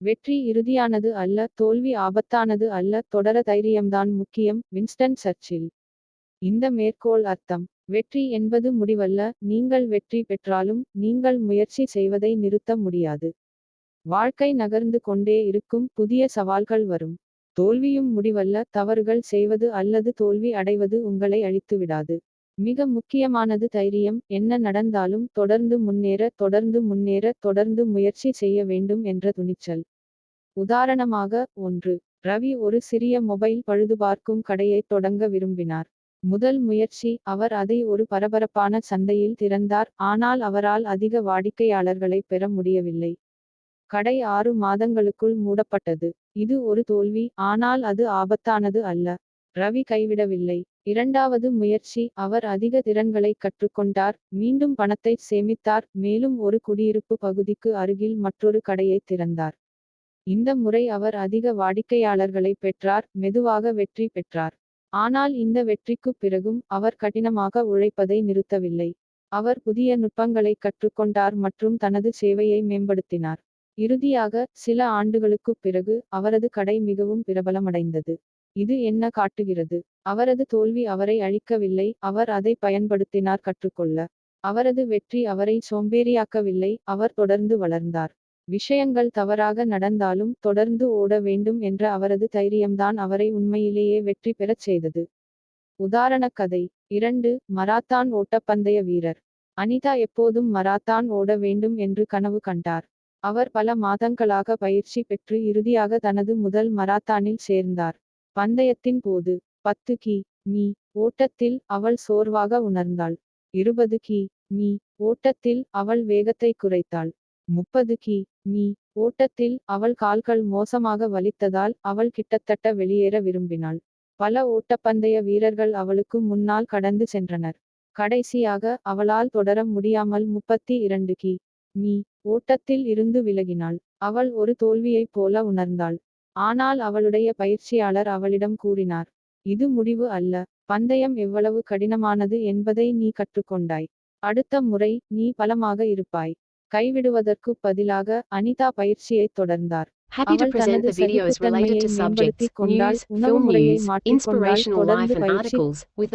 வெற்றி இறுதியானது அல்ல, தோல்வி ஆபத்தானது அல்ல, தொடர தைரியம்தான் முக்கியம். Winston Churchill. இந்த மேற்கோள் அர்த்தம்: வெற்றி என்பது முடிவல்ல, நீங்கள் வெற்றி பெற்றாலும் நீங்கள் முயற்சி செய்வதை நிறுத்த முடியாது. வாழ்க்கை நகர்ந்து கொண்டே இருக்கும், புதிய சவால்கள் வரும். தோல்வியும் முடிவல்ல, தவறுகள் செய்வது அல்லது தோல்வி அடைவது உங்களை அழித்துவிடாது. மிக முக்கியமானது தைரியம். என்ன நடந்தாலும் தொடர்ந்து முன்னேற, தொடர்ந்து முன்னேற, தொடர்ந்து முயற்சி செய்ய வேண்டும் என்ற துணிச்சல். உதாரணமாக, 1. ரவி ஒரு சிறிய மொபைல் பழுதுபார்க்கும் கடையைத் தொடங்க விரும்பினார். முதல் முயற்சி, அவர் அதை ஒரு பரபரப்பான சந்தையில் திறந்தார், ஆனால் அவரால் அதிக வாடிக்கையாளர்களை பெற முடியவில்லை. கடை 6 மாதங்களுக்குள் மூடப்பட்டது. இது ஒரு தோல்வி, ஆனால் அது ஆபத்தானது அல்ல. ரவி கைவிடவில்லை. இரண்டாவது முயற்சி, அவர் அதிக திறன்களை கற்றுக்கொண்டார், மீண்டும் பணத்தை சேமித்தார், மேலும் ஒரு குடியிருப்பு பகுதிக்கு அருகில் மற்றொரு கடையைத் திறந்தார். இந்த முறை அவர் அதிக வாடிக்கையாளர்களை பெற்றார், மெதுவாக வெற்றி பெற்றார். ஆனால் இந்த வெற்றிக்குப் பிறகும் அவர் கடினமாக உழைப்பதை நிறுத்தவில்லை. அவர் புதிய நுட்பங்களை கற்றுக்கொண்டார் மற்றும் தனது சேவையை மேம்படுத்தினார். இறுதியாக, சில ஆண்டுகளுக்குப் பிறகு, அவரது கடை மிகவும் பிரபலமடைந்தது. இது என்ன காட்டுகிறது? அவரது தோல்வி அவரை அழிக்கவில்லை, அவர் அதை பயன்படுத்தினார் கற்றுக்கொள்ள. அவரது வெற்றி அவரை சோம்பேறியாக்கவில்லை, அவர் தொடர்ந்து வளர்ந்தார். விஷயங்கள் தவறாக நடந்தாலும் தொடர்ந்து ஓட வேண்டும் என்ற அவரது தைரியம்தான் அவரை உண்மையிலேயே வெற்றி பெறச் செய்தது. உதாரணக் கதை. 2. மராத்தான் ஓட்டப்பந்தய வீரர். அனிதா எப்போதும் மராத்தான் ஓட வேண்டும் என்று கனவு கண்டார். அவர் பல மாதங்களாக பயிற்சி பெற்று இறுதியாக தனது முதல் மராத்தானில் சேர்ந்தார். பந்தயத்தின் போது 10 கி.மீ. ஓட்டத்தில் அவள் சோர்வாக உணர்ந்தாள். 20 கி.மீ. ஓட்டத்தில் அவள் வேகத்தை குறைத்தாள். 30 கி.மீ. ஓட்டத்தில் அவள் கால்கள் மோசமாக வலித்ததால் அவள் கிட்டத்தட்ட வெளியேற விரும்பினாள். பல ஓட்டப்பந்தய வீரர்கள் அவளுக்கு முன்னால் கடந்து சென்றனர். கடைசியாக, அவளால் தொடர முடியாமல் 32 கி.மீ. ஓட்டத்தில் இருந்து விலகினாள். அவள் ஒரு தோல்வியைப் போல உணர்ந்தாள். ஆனால் அவளுடைய பயிற்சியாளர் அவளிடம் கூறினார்: இது முடிவு அல்ல. பந்தயம் எவ்வளவு கடினமானது என்பதை நீ கற்றுக்கொண்டாய். அடுத்த முறை, நீ பலமாக இருப்பாய். கைவிடுவதற்குப் பதிலாக, அனிதா பயிற்சியைத் தொடர்ந்தார். Happy to அவள் present தனது the videos related சகிப்புத்தன்மையை to subjects, மேம்படுத்திக் கொண்டாள், news, உணவு film முறையை news, மாற்றிக்கொண்டாள், inspirational தொடர்ந்து life and பயிற்சி articles, with